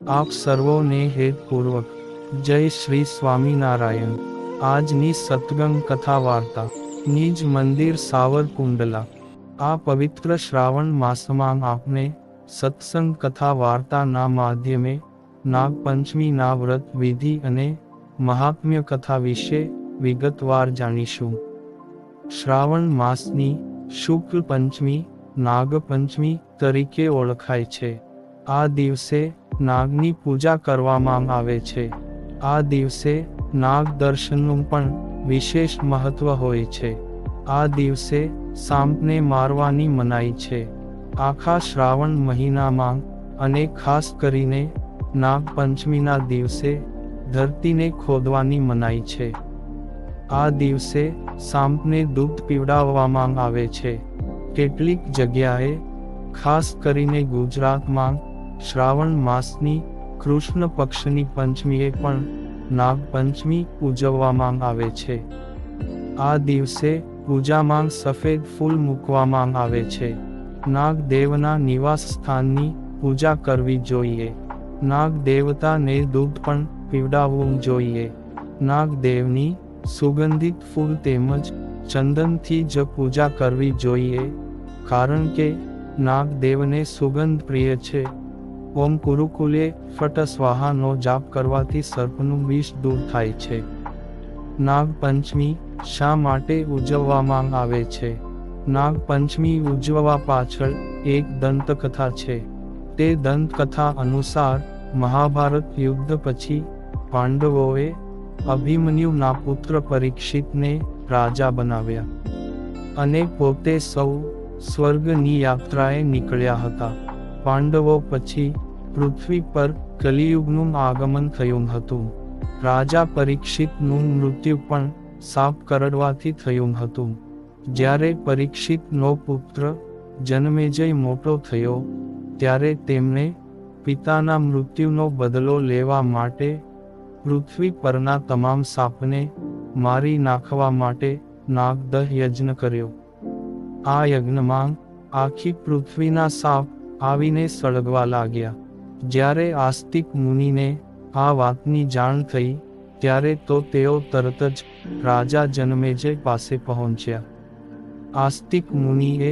આપ સર્વોને હેતપૂર્વક જય શ્રી સ્વામિનારાયણ। આજની સત્સંગ કથા વાર્તા નિજ મંદિર સાવરકુંડલા। આ પવિત્ર શ્રાવણ માસમાં આપણે સત્સંગ કથા વાર્તાના માધ્યમે નાગપંચમીના વ્રત વિધિ અને મહાત્મ્ય કથા વિશે વિગતવાર જાણીશું। શ્રાવણ માસની શુક્લ પંચમી નાગપંચમી તરીકે ઓળખાય છે। આ દિવસે નાગની પૂજા કરવામાં આવે છે। આ દિવસે નાગ દર્શનનું પણ વિશેષ મહત્વ હોય છે। આ દિવસે સાપને મારવાની મનાઈ છે। આખા શ્રાવણ મહિનામાં અને ખાસ કરીને નાગપંચમીના દિવસે ધરતીને ખોદવાની મનાઈ છે। આ દિવસે સાપને દૂધ પીવડાવવામાં આવે છે। કેટલીક જગ્યાએ ખાસ કરીને ગુજરાતમાં શ્રાવણ માસની કૃષ્ણ પક્ષની પંચમીએ પણ નાગપંચમી ઉજવવામાં આવે છે। આ દિવસે પૂજામાં સફેદ ફૂલ મૂકવામાં આવે છે। નાગ દેવના નિવાસ સ્થાનની પૂજા કરવી જોઈએ। નાગ દેવતાને દૂધ પણ પીવડાવવું જોઈએ। નાગ દેવની સુગંધિત ફૂલ તેમજ ચંદનથી જ પૂજા કરવી જોઈએ, કારણ કે નાગ દેવને સુગંધ પ્રિય છે। ઓમ કુરુકુલે ફટ સ્વાહાનો જાપ કરવાથી સર્પનું વિષ દૂર થાય છે। નાગપંચમી શા માટે ઉજવવામાં આવે છે? નાગપંચમી ઉજવવા પાછળ એક દંતકથા છે। તે દંતકથા અનુસાર મહાભારત યુદ્ધ પછી પાંડવોએ અભિમન્યુના પુત્ર પરીક્ષિતને રાજા બનાવ્યા અને પોતે સૌ સ્વર્ગની યાત્રાએ નીકળ્યા હતા। પાંડવો પછી પૃથ્વી પર કલિયુગનું આગમન થયું હતું। રાજા પરીક્ષિતનું મૃત્યુ પણ સાપ કરડવાથી થયું હતું। જ્યારે પરીક્ષિતનો પુત્ર જનમેજય મોટો થયો ત્યારે તેમણે પિતાના મૃત્યુનો બદલો લેવા માટે પૃથ્વી પરના તમામ સાપને મારી નાખવા માટે નાગદહ યજ્ઞ કર્યો। આ યજ્ઞમાં આખી પૃથ્વીના સાપ આવીને સળગવા લાગ્યા। જ્યારે આસ્તિક મુનિને આ વાતની જાણ થઈ ત્યારે તો તેઓ તરત જ રાજા જનમેજય પાસે પહોંચ્યા। આસ્તિક મુનિએ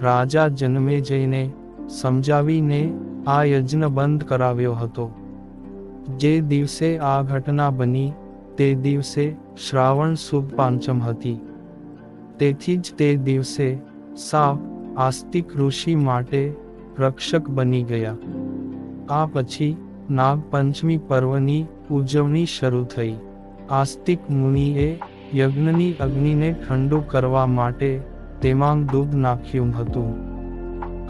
રાજા જનમેજયને સમજાવીને આ યજ્ઞ બંધ કરાવ્યો હતો। જે દિવસે આ ઘટના બની તે દિવસે શ્રાવણ સુદ પાંચમ હતી। તેથી જ તે દિવસે સાપ આસ્તિક ઋષિ માટે રક્ષક બની ગયા। આ પછી નાગપંચમી પર્વની ઉજવણી શરૂ થઈ। આસ્તિક મુનિએ યજ્ઞની અગ્નિને ઠંડુ કરવા માટે તેમાં દૂધ નાખ્યું હતું।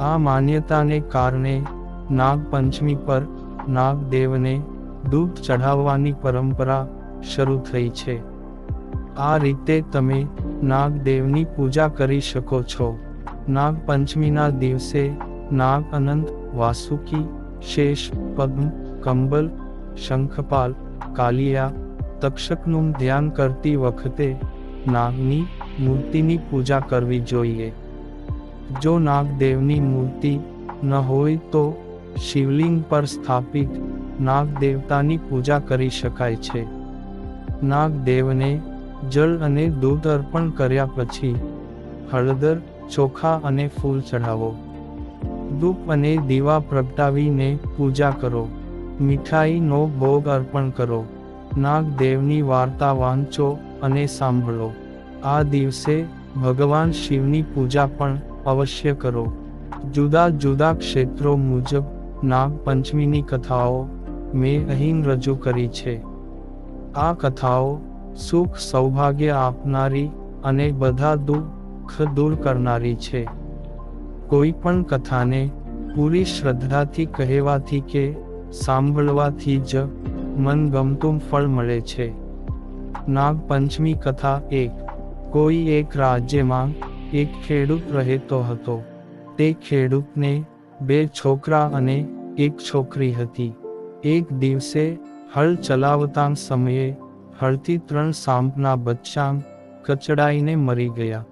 આ માન્યતાને કારણે નાગપંચમી પર નાગદેવને દૂધ ચઢાવવાની પરંપરા શરૂ થઈ છે। આ રીતે તમે નાગદેવની પૂજા કરી શકો છો। નાગપંચમીના દિવસે નાગ અનંત, વાસુકી, શેષ, પદ્મ, કંબલ, શંખપાલ, કાલિયા, તક્ષકનું ધ્યાન કરતી વખતે નાગની મૂર્તિની પૂજા કરવી જોઈએ। જો નાગદેવની મૂર્તિ ન હોય તો શિવલિંગ પર સ્થાપિત નાગદેવતાની પૂજા કરી શકાય છે। નાગદેવને જળ અને દૂધ અર્પણ કર્યા પછી હળદર, ચોખા અને ફૂલ ચઢાવો। ધૂપ અને દીવા પ્રગટાવીને પૂજા કરો। મીઠાઈનો ભોગ અર્પણ કરો। નાગદેવની વાર્તા વાંચો અને સાંભળો। આ દિવસે ભગવાન શિવની પૂજા પણ અવશ્ય કરો। જુદા જુદા ક્ષેત્રો મુજબ નાગપંચમીની કથાઓ મેં અહીં રજૂ કરી છે। આ કથાઓ સુખ સૌભાગ્ય આપનારી અને બધા દુઃખ દૂર કરનારી છે। કોઈ પણ કથાને પૂરી શ્રદ્ધાથી કહેવાથી કે સાંભળવાથી જ મનગમતું ફળ મળે છે। નાગપંચમી કથા 1। કોઈ એક રાજ્યમાં એક ખેડૂત રહેતો હતો। તે ખેડૂતને 2 છોકરા અને 1 છોકરી હતી। એક દિવસે હળ ચલાવતા સમયે હળથી 3 સાપના બચ્ચાં કચડાઈને મરી ગયા।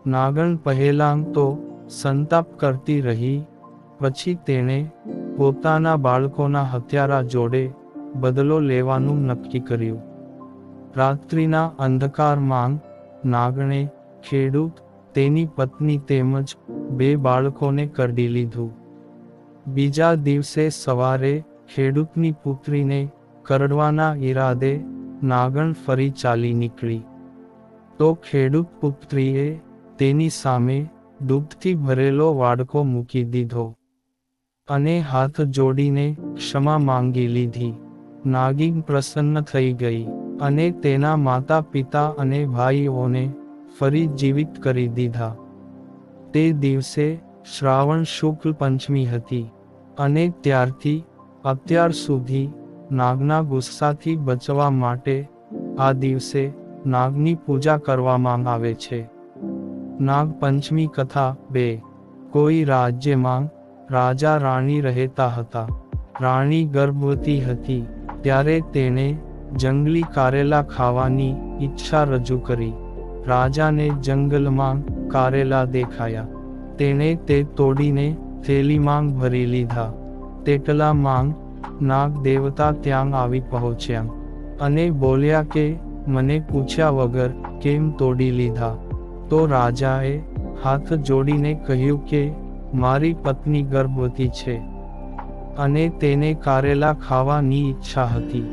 નાગણ પહેલાં તો સંતાપ કરતી રહી, પછી તેણે પોતાના બાળકોના હત્યારા જોડે બદલો લેવાનું નક્કી કર્યું. રાત્રિના અંધકારમાં નાગણે ખેડૂત, તેની પત્ની તેમજ 2 બાળકોને કરડી લીધું. બીજા દિવસે સવારે ખેડૂતની પુત્રીને કરડવાના ઈરાદે નાગણ ફરી ચાલી નીકળી. તો ખેડૂત પુત્રીએ તેની સામે દૂધથી ભરેલો વાડકો મૂકી દીધો અને હાથ જોડીને ક્ષમા માંગી લીધી. નાગિન પ્રસન્ન થઈ ગઈ અને તેના માતા પિતા અને ભાઈઓને ફરી જીવિત કરી દીધા. તે દિવસે શ્રાવણ શુક્લ પંચમી હતી અને ત્યારથી અત્યાર સુધી નાગના ગુસ્સાથી બચવા માટે આ દિવસે નાગની પૂજા કરવામાં આવે છે. નાગ પંચમી કથા 2. કોઈ રાજ્યમાં રાજા રાણી રહેતા હતા. રાણી ગર્ભવતી હતી ત્યારે તેણે જંગલી કારેલા ખાવાની ઈચ્છા રજૂ કરી. રાજાને જંગલમાં કારેલા દેખાયા. તેણે તે તોડીને થેલીમાં ભરી લીધા. તેટલામાં નાગ દેવતા ત્યાં આવી પહોંચ્યા અને બોલ્યા કે મને પૂછ્યા વગર કેમ તોડી લીધા? તો રાજાએ હાથ જોડીને કહ્યું કે મારી પત્ની ગર્ભવતી છે અને તેને કારેલા ખાવાની ઈચ્છા હતી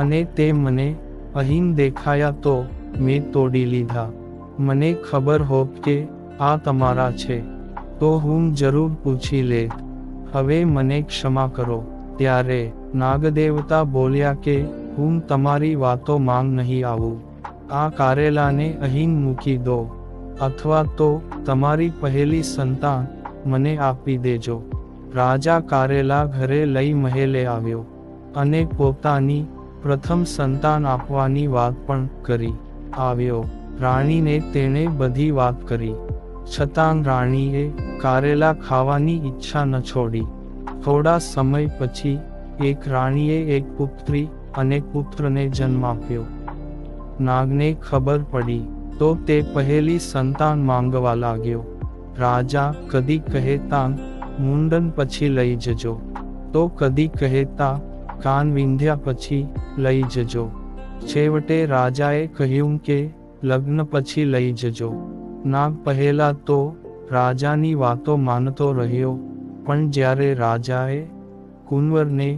અને તે મને અહીં દેખાયા તો મેં તોડી લીધા. મને ખબર હોત કે આ તમારા છે તો હું જરૂર પૂછી લેત. હવે મને ક્ષમા કરો. ત્યારે નાગદેવતા બોલ્યા કે હું તમારી વાતો માંગ નહીં આવું. આ કારેલાને અહીં મૂકી દો અથવા તો તમારી પહેલી સંતાન મને આપી દેજો. રાજા કારેલા ઘરે લઈ મહેલે આવ્યો અને પોતાની પ્રથમ સંતાન આપવાની વાત પણ કરી આવ્યો. રાણીને તેણે બધી વાત કરી, છતાં રાણીએ કારેલા ખાવાની ઈચ્છા ન છોડી. થોડા સમય પછી એક રાણીએ એક પુત્રી અને પુત્રને જન્મ આપ્યો. નાગને ખબર પડી તો તે પહેલી સંતાન માંગવા લાગ્યો. રાજા કદી કહેતા મુંડન પછી લઈ જજો તો કદી કહેતા કાન વિંધ્યા પછી લઈ જજો. છેવટે રાજાએ કહ્યું કે લગ્ન પછી લઈ જજો. નાગ પહેલા તો રાજાની વાતો માનતો રહ્યો, પણ જ્યારે રાજાએ કુંવરને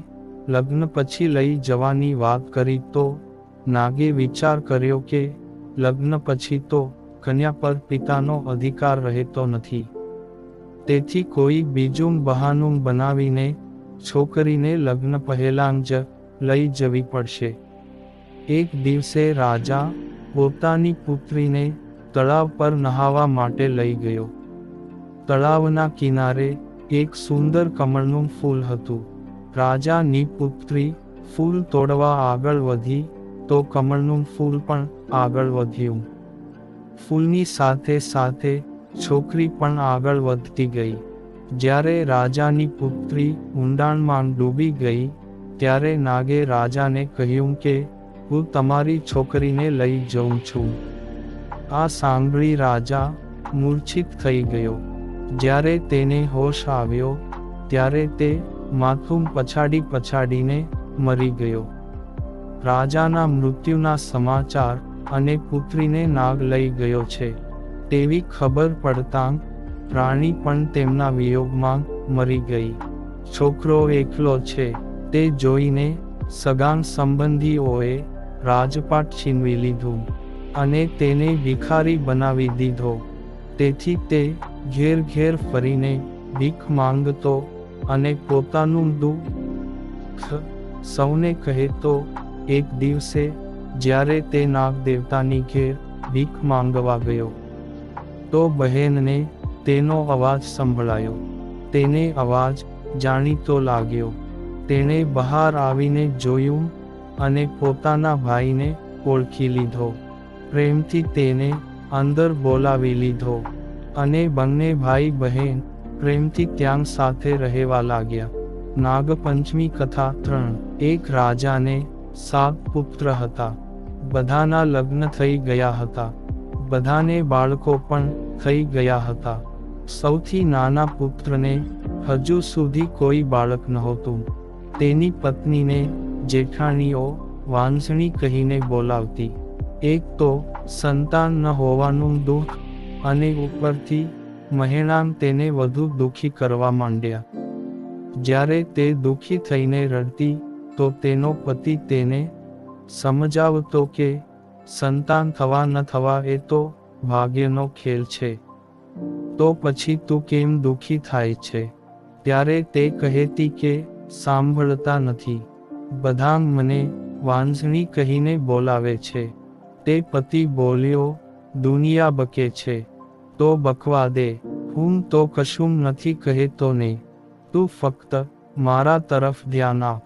લગ્ન પછી લઈ જવાની વાત કરી તો નાગે વિચાર કર્યો કે લગ્ન પછી તો કન્યા પર પિતાનો અધિકાર રહેતો નથી. તેથી કોઈ બીજું બહાનું બનાવીને છોકરીને લગ્ન પહેલાં જ લઈ જવી પડશે. એક દિવસે રાજા પોતાની પુત્રીને તળાવ પર નહાવા માટે લઈ ગયો. તળાવના કિનારે એક સુંદર કમળનું ફૂલ હતું. રાજાની પુત્રી ફૂલ તોડવા આગળ વધી તો કમળનું ફૂલ પણ આગળ વધ્યું. ફૂલની સાથે સાથે છોકરી પણ આગળ વધતી ગઈ. જ્યારે રાજાની પુત્રી ઊંડાણમાં ડૂબી ગઈ ત્યારે નાગે રાજાને કહ્યું કે હું તમારી છોકરીને લઈ જઉં છું. આ સાંભળી રાજા મૂર્છિત થઈ ગયો. જ્યારે તેને હોશ આવ્યો ત્યારે તે માથું પછાડી પછાડીને મરી ગયો. રાજાના મૃત્યુના સમાચાર અને પુત્રીને નાગ લઈ ગયો છે તેવી ખબર પડતાં રાણી પણ તેમના વિયોગમાં મરી ગઈ. છોકરો એકલો છે તે જોઈને સગાં સંબંધીઓએ રાજપાટ છીનવી લીધું અને તેને ભિખારી બનાવી દીધો. તેથી તે ઘેર ઘેર ફરીને ભીખ માંગતો અને પોતાનું દુઃખ સૌને કહેતો. એક દિવસે જ્યારે તે નાગ દેવતાની ઘેર ભીખ માંગવા ગયો તો બહેનને તેનો અવાજ સંભળાયો. તેને અવાજ જાણીતો લાગ્યો. તેણે બહાર આવીને જોયું અને પોતાના ભાઈને ઓળખી લીધો. પ્રેમથી તેને અંદર બોલાવી લીધો અને બંને ભાઈ બહેન પ્રેમથી ત્યાં સાથે રહેવા લાગ્યા. નાગપંચમી કથા 3. એક રાજાને 7 પુત્ર હતા. બધાના લગ્ન થઈ ગયા હતા. બધાને બાળકો પણ થઈ ગયા હતા. સૌથી નાના પુત્રને હજુ સુધી કોઈ બાળક નહોતું. તેની પત્નીને જેઠાણીઓ વાંસળી કહીને બોલાવતી. એક તો સંતાન ન હોવાનું દુઃખ, અને ઉપરથી મહેણામ તેને વધુ દુઃખી કરવા માંડ્યા. જ્યારે તે દુઃખી થઈને રડતી તો તેનો પતિ તેને સમજાવતો કે સંતાન થવા ન થવા એ તો ભાગ્યનો ખેલ છે, તો પછી તું કેમ દુઃખી થાય છે? ત્યારે તે કહેતી કે સાંભળતા નથી, બધા મને વાંસળી કહીને બોલાવે છે. તે પતિ બોલ્યો, દુનિયા બકે છે તો બકવા દે, હું તો કશું નથી કહેતો ને, તું ફક્ત મારા તરફ ધ્યાન આપ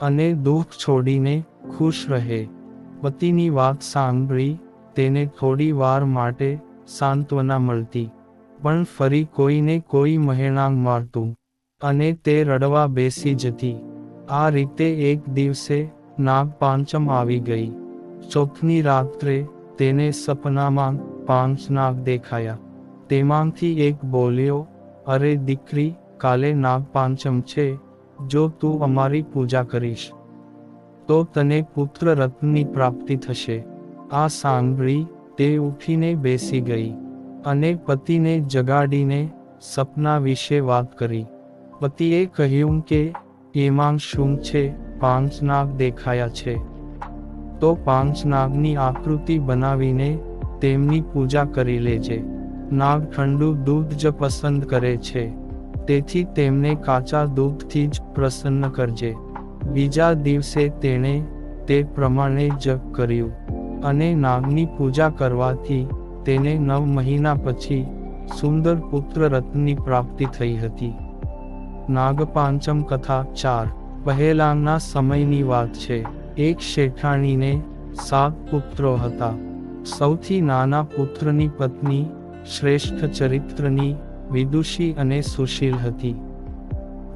અને દુઃખ છોડીને ખુશ રહે. પતિની વાત સાંભળી તેને થોડી વાર માટે સાંત્વના મળતી, પણ ફરી કોઈને કોઈ મહેણામ મારતું અને તે રડવા બેસી જતી. આ રીતે એક દિવસે નાગપાંચમ આવી ગઈ. ચોથની રાત્રે તેને સપનામાં 5 નાગ દેખાયા. તેમાંથી એક બોલ્યો, અરે દીકરી, કાલે નાગપાંચમ છે, જો તું અમારી પૂજા કરીશ તો તને પુત્ર રત્નની પ્રાપ્તિ થશે. આ સાંભળી તે ઉઠીને બેસી ગઈ અને પતિને જગાડીને સપના વિશે વાત કરી. પતિએ કહ્યું કે એમાં શું છે, 5 નાગ દેખાયા છે, તો 5 નાગની આકૃતિ બનાવીને તેમની પૂજા કરી લેજે. નાગ ઠંડુ દૂધ જ પસંદ કરે છે, તેથી તેમને કાચા દૂધથી જ પ્રસન્ન કરજે. બીજા દિવસે તેણે તે પ્રમાણે જ કર્યું અને નાગની પૂજા કરવાથી તેને 9 મહિના પછી સુંદર પુત્ર રત્નની પ્રાપ્તિ થઈ હતી. નાગપાંચમ કથા 4. પહેલાંના સમયની વાત છે. એક શેઠાણીને 7 પુત્રો હતા. સૌથી નાના પુત્રની પત્ની શ્રેષ્ઠ ચરિત્રની, વિદુષી અને સુશીલ હતી,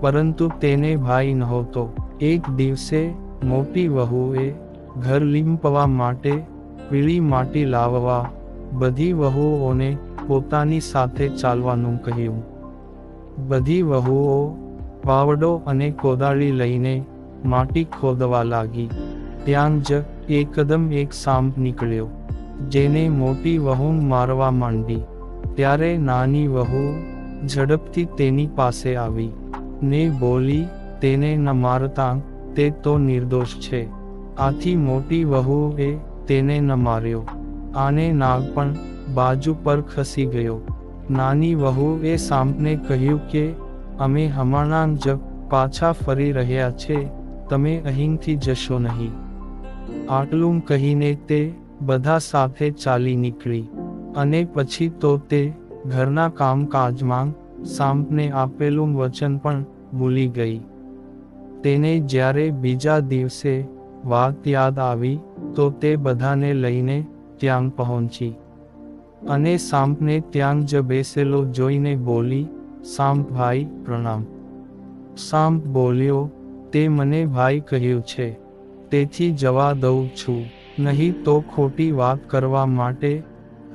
પરંતુ તેને ભાઈ નહોતો. એક દિવસે મોટી વહુએ ઘર લીંપવા માટે પીળી માટી લાવવા બધી વહુઓને પોતાની સાથે ચાલવાનું કહ્યું. બધી વહુઓ પાવડો અને કોદાળી લઈને માટી ખોદવા લાગી. ત્યાં જ એકદમ એક સાંપ નીકળ્યો, જેને મોટી વહુ મારવા માંડી. ત્યારે નાની વહુ ઝડપથી તેની પાસે આવી ને બોલી, તેને ન મારતા, તે તો નિર્દોષ છે. આથી મોટી વહુએ તેને ન માર્યો. આને નાગ પણ બાજુ પર ખસી ગયો. નાની વહુએ સાંપને કહ્યું કે અમે હમણાં જ પાછા ફરી રહ્યા છે, તમે અહીંથી જશો નહીં. આટલું કહીને તે બધા સાથે ચાલી નીકળી અને પછી તો તે ઘરના કામકાજમાં સાંપને આપેલું વચન પણ ભૂલી ગઈ. તેને જ્યારે બીજા દિવસે વાત યાદ આવી તો તે બધાને લઈને ત્યાં પહોંચી અને સાંપને ત્યાં જ બેસેલો જોઈને બોલી, સાંપ ભાઈ પ્રણામ. સાંપ બોલ્યો, તે મને ભાઈ કહ્યું છે, તેથી જવા દઉં છું, નહીં તો ખોટી વાત કરવા માટે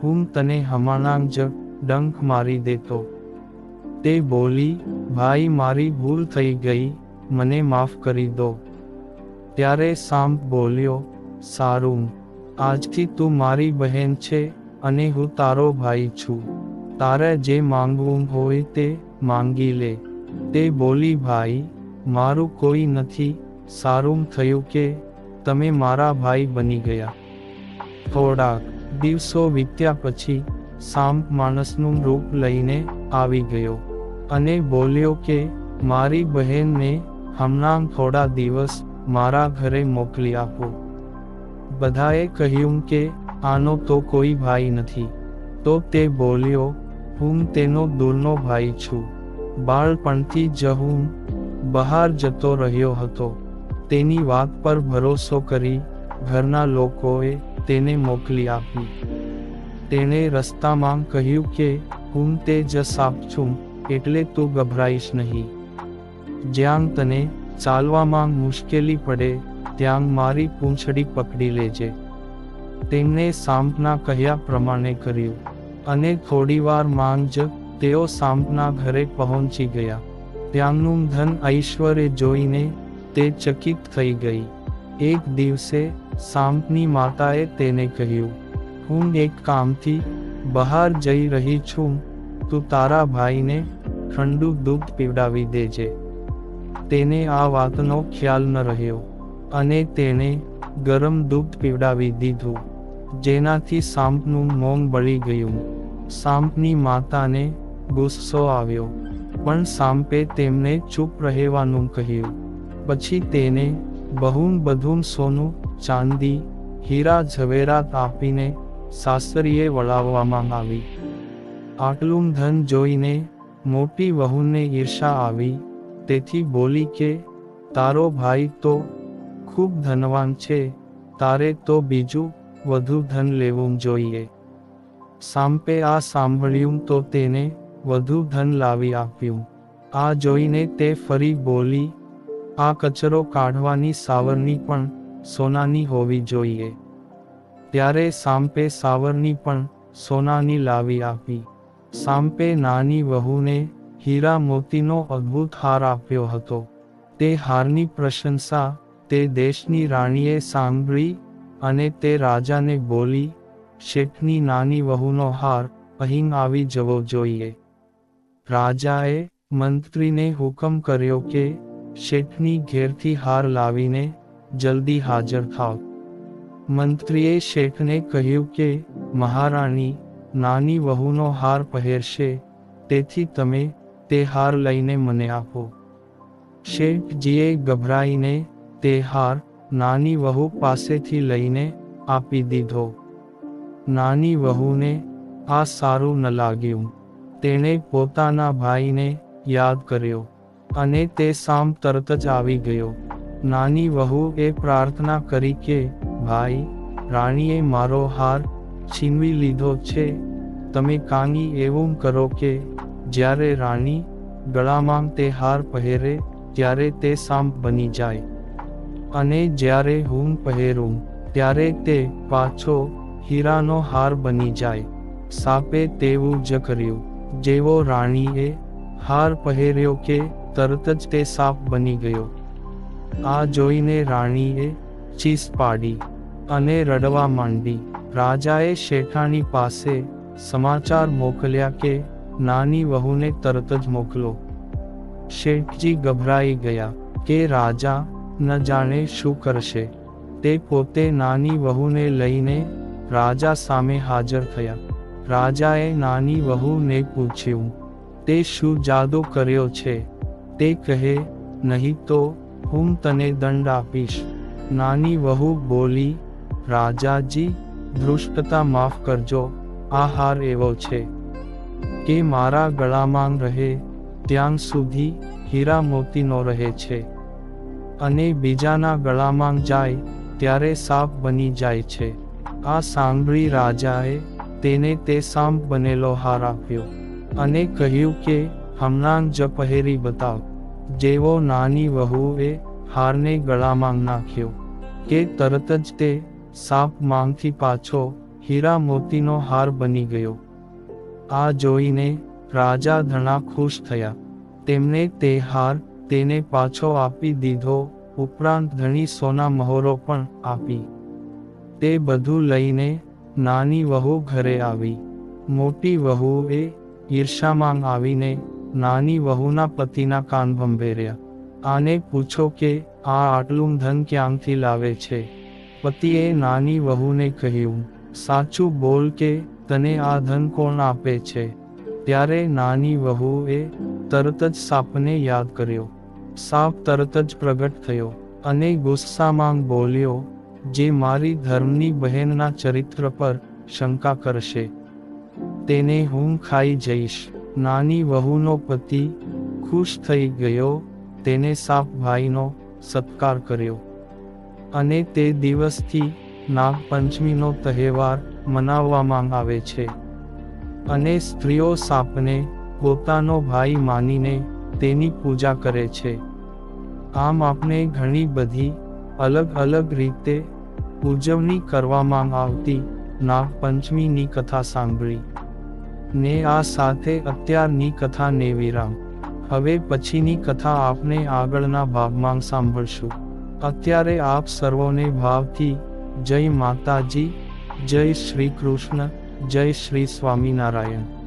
હું તને હમણાં જ ડંખ મારી દેતો. તે બોલી, ભાઈ મારી ભૂલ થઈ ગઈ, મને માફ કરી દો. ત્યારે સાંપ બોલ્યો, સારું, આજથી તું મારી બહેન છે અને હું તારો ભાઈ છું. તારે જે માંગવું હોય તે માંગી લે. તે બોલી, ભાઈ મારું કોઈ નથી, સારું થયું કે તમે મારા ભાઈ બની ગયા. થોડાક દિવસો વીત્યા પછી સાંપ માણસનું રૂપ લઈને આવી ગયો અને બોલ્યો કે મારી બહેનને હમણાં થોડા દિવસ મારા ઘરે મોકલી આપો. બધાએ કહ્યું કે આનો તો કોઈ ભાઈ નથી. તો તે બોલ્યો, હું તેનો દૂરનો ભાઈ છું. બાળપણથી જ હું બહાર જતો રહ્યો હતો. તેની વાત પર ભરોસો કરી ઘરના લોકોએ તેને મોકલી આપી. તેણે રસ્તામાં કહ્યું કે હું તે જ સાપ છું, એટલે તું ગભરાઈશ નહીં. જ્યાં તને ચાલવામાં મુશ્કેલી પડે ત્યાં મારી પૂંછડી પકડી લેજે. તેમણે સાંપના કહ્યા પ્રમાણે કર્યું અને થોડીવારમાં જ તેઓ સાંપના ઘરે પહોંચી ગયા. ત્યાંનું ધન ઐશ્વર્ય જોઈને તે ચકિત થઈ ગઈ. એક દિવસે સાંપની માતાએ તેને કહ્યું, હું એક કામથી બહાર જઈ રહી છું, તું તારા ભાઈને ઠંડુ દૂધ પીવડાવી દેજે. તેને આ વાતનો ખ્યાલ ન રહ્યો અને તેણે ગરમ દૂધ પીવડાવી દીધું, જેનાથી સાંપનું મોં બળી ગયું. સાંપની માતાને ગુસ્સો આવ્યો, પણ સાંપે તેમને ચૂપ રહેવાનું કહ્યું. પછી તેને બધું સોનું, ચાંદી, હીરા ઝવેરાત આપીને સાસરીએ વળાવવામાં આવી. આટલું ધન જોઈને મોટી વહુને ઈર્ષા આવી, તેથી બોલી કે તારો ભાઈ તો ખૂબ ધનવાન છે, તારે તો બીજું વધુ ધન લેવું જોઈએ. સાંપે આ સાંભળ્યું તો તેને વધુ ધન લાવી આપ્યું. આ જોઈને તે ફરી બોલી, આ કચરો કાઢવાની સાવરણી પણ સોનાની હોવી જોઈએ. ત્યારે સાંપે સાવરણી પણ સોનાની લાવી આપી. સાંપે નાની વહુને હીરા મોતીનો અદ્ભુત હાર આપ્યો હતો. તે હારની પ્રશંસા તે દેશની રાણીએ સાંભળી અને તે રાજાને બોલી, શેઠની નાની વહુનો હાર અહીં આવી જવો જોઈએ. રાજાએ મંત્રીને હુકમ કર્યો કે શેઠની ઘેરથી હાર લાવીને જલ્દી હાજર થાવ. મંત્રીએ શેઠને કહ્યું કે મહારાણી નાની વહુનો હાર પહેરશે, તેથી તમે તે હાર લઈને મને આપો. શેઠજીએ ગભરાઈને તે હાર નાની વહુ પાસેથી લઈને આપી દીધો. નાની વહુને આ સારું ન લાગ્યું. તેણે પોતાના ભાઈને યાદ કર્યો અને તે સાંપ તરત જ આવી ગયો. નાની વહુએ પ્રાર્થના કરી કે ભાઈ, રાણીએ મારો હાર છીનવી લીધો છે, તમે કાંઈ એવું કરો કે જ્યારે રાણી ગળામાં તે હાર પહેરે ત્યારે તે સાંપ બની જાય, અને જ્યારે હું પહેરું ત્યારે તે પાછો હીરાનો હાર બની જાય. સાપે તેવું જ કર્યું. જેવો રાણીએ હાર પહેર્યો કે તરત જ તે સાપ બની ગયો. આ જોઈને રાણીએ ચીસ પાડી અને રડવા માંડી. રાજાએ શેઠાણી પાસે સમાચાર મોકલ્યા કે નાની વહુને તરત જ મોકલો. શેઠજી ગભરાઈ ગયા કે રાજા ન જાણે શું કરશે. તે પોતે નાની વહુને લઈને રાજા સામે હાજર થયા. રાજાએ નાની વહુને પૂછ્યું, તે શું જાદુ કર્યો છે? તે કહે, નહીં તો હું તને દંડ આપીશ. નાની વહુ બોલી, રાજાજી, ધૃષ્ટતા માફ કરજો, આ હાર એવો છે કે મારા ગળામાં રહે ત્યાં સુધી હીરા મોતીનો રહે છે, અને બીજાના ગળામાં જાય ત્યારે સાપ બની જાય છે. આ સાંભળી રાજાએ તેને તે સાંપ બનેલો હાર આપ્યો અને કહ્યું કે હમણાં જ પહેરી બતાવ. જેવો નાની વહુએ હારને ગળામાં નાખ્યો કે તરત જ તે સાપ માંથી પાછો હીરા મોતીનો હાર બની ગયો. આ જોઈને રાજા ઘણા ખુશ થયા. તેમને તે હાર તેને પાછો આપી દીધો, ઉપરાંત ઘણી સોના મહોરો પણ આપી. તે બધું લઈને નાની વહુ ઘરે આવી. મોટી વહુએ ઈર્ષામાં આવીને નાની વહુના પતિના કાન ભંભેર્યા. આને પૂછો કે આ આટલું ધન ક્યાંથી લાવે છે? પતિએ નાની વહુને કહ્યું, સાચું બોલ કે તને આ ધન કોણ આપે છે? ત્યારે નાની વહુએ તરત જ સાપને યાદ કર્યો. સાપ તરત જ પ્રગટ થયો અને ગુસ્સામાં બોલ્યો, જે મારી ધર્મની બહેનના ચરિત્ર પર શંકા કરશે તેને હું ખાઈ જઈશ. નાની વહુનો પતિ ખુશ થઈ ગયો. તેને સાપ ભાઈનો સત્કાર કર્યો અને તે દિવસથી નાગપંચમીનો તહેવાર મનાવવામાં આવે છે. અને સ્ત્રીઓ સાપને પોતાનો ભાઈ માનીને તેની પૂજા કરે છે. આમ આપણે ઘણી બધી અલગ અલગ રીતે ઉજવણી કરવામાં આવતી નાગપંચમીની કથા સાંભળી ને આ સાથે અત્યારની કથાને વિરામ હવે પછીની કથા આપને આગળના ભાગમાં સાંભળશું. અત્યારે આપ સર્વોને ભાવથી જય માતાજી, જય શ્રી કૃષ્ણ, જય શ્રી સ્વામિનારાયણ.